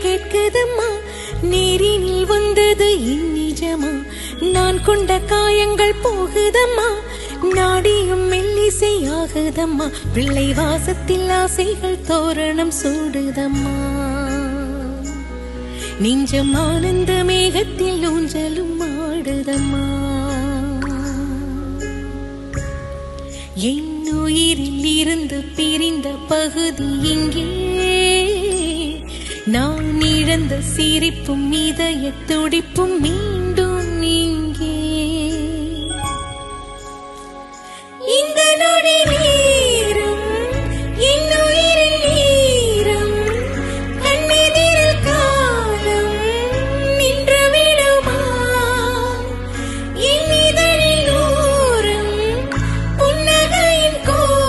கேட்குதம்மா, நேரினில் வந்தது இந்நிஜமா, நான் கொண்ட காயங்கள் போகுதம்மா, நாடியும் மெல்லிசையாகுதம்மா, பிள்ளை வாசத்தில் ஆசைகள் தோரணம் சூடுதம்மா, நெஞ்சம் ஆனந்த மேகத்தில் ஊஞ்சலும் ஆடுதம்மா, என் உயிரில் இருந்து பிரிந்த பகுதி இங்கே, நான் இழந்த சிரிப்பும் இதய துடிப்பும் மீண்டும் இங்கே, இந்த நொடி